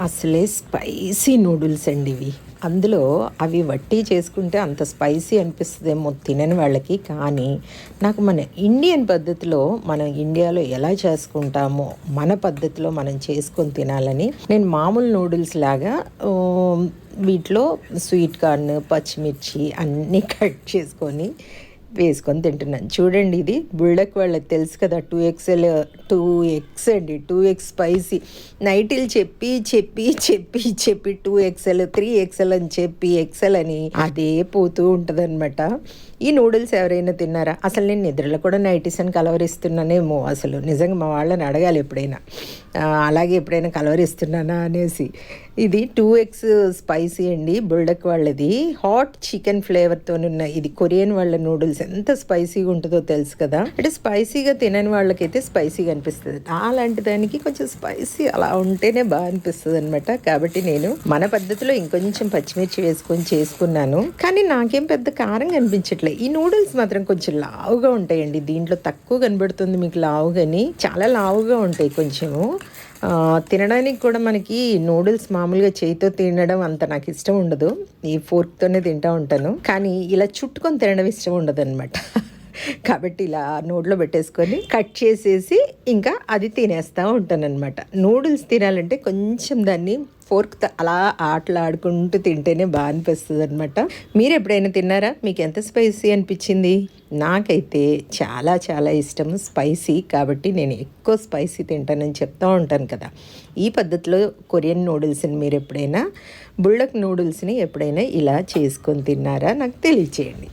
అసలే spicy noodles అండి ఇవి. అందులో అవి వట్టి చేసుకుంటే అంత స్పైసీ అనిపిస్తుందేమో తినని వాళ్ళకి. కానీ నాకు మన ఇండియన్ పద్ధతిలో, మనం ఇండియాలో ఎలా చేసుకుంటామో మన పద్ధతిలో మనం చేసుకొని తినాలని నేను మామూలు నూడిల్స్ లాగా వీటిలో స్వీట్ కార్న్, పచ్చిమిర్చి అన్నీ కట్ చేసుకొని వేసుకొని తింటున్నాను. చూడండి, ఇది బుల్డక్ వాళ్ళకి తెలుసు కదా, 2XL 2X అండి, 2X స్పైసీ. నైట్లు చెప్పి చెప్పి చెప్పి చెప్పి 2XL 3XL అని చెప్పి ఎక్సెల్ అని అదే పోతూ ఉంటుంది అనమాట. ఈ నూడిల్స్ ఎవరైనా తిన్నారా? అసలు నేను నిద్రలో కూడా నైటీస్ అని కలవరిస్తున్నానేమో. అసలు నిజంగా మా వాళ్ళని అడగాలి ఎప్పుడైనా, అలాగే ఎప్పుడైనా కలవరిస్తున్నానా అనేసి. ఇది 2X స్పైసీ అండి, బుల్డక్ వాళ్ళది. హాట్ చికెన్ ఫ్లేవర్తో ఉన్న ఇది కొరియన్ వాళ్ళ నూడిల్స్. ఎంత స్పైసీగా ఉంటుందో తెలుసు కదా. అంటే స్పైసీగా తినని వాళ్ళకైతే స్పైసీగా అనిపిస్తుంది. అలాంటి దానికి కొంచెం స్పైసీ అలా ఉంటేనే బాగా అనిపిస్తుంది అనమాట. కాబట్టి నేను మన పద్ధతిలో ఇంకొంచెం పచ్చిమిర్చి వేసుకొని చేసుకున్నాను. కానీ నాకేం పెద్ద కారం కనిపించట్లేదు. ఈ నూడిల్స్ మాత్రం కొంచెం లావుగా ఉంటాయండి. దీంట్లో తక్కువ కనబడుతుంది మీకు లావుగాని, చాలా లావుగా ఉంటాయి కొంచెము. తినడానికి కూడా మనకి నూడిల్స్ మామూలుగా చేయితో తినడం అంత నాకు ఇష్టం ఉండదు. ఈ ఫోర్క్తోనే తింటూ ఉంటాను. కానీ ఇలా చుట్టుకొని తినడం ఇష్టం ఉండదు అనమాట. కాబట్టి ఇలా నోట్లో పెట్టేసుకొని కట్ చేసేసి ఇంకా అది తినేస్తూ ఉంటాను అనమాట. నూడిల్స్ తినాలంటే కొంచెం దాన్ని ఫోర్క్తో అలా ఆటలాడుకుంటూ తింటేనే బాగా అనిపిస్తుంది అనమాట. మీరు ఎప్పుడైనా తిన్నారా? మీకు ఎంత స్పైసీ అనిపించింది? నాకైతే చాలా చాలా ఇష్టం స్పైసీ. కాబట్టి నేను ఎక్కువ స్పైసీ తింటానని చెప్తూ ఉంటాను కదా. ఈ పద్ధతిలో కొరియన్ నూడిల్స్ని మీరు ఎప్పుడైనా, బుల్డక్ నూడిల్స్ని ఎప్పుడైనా ఇలా చేసుకొని తిన్నారా? నాకు తెలియచేయండి.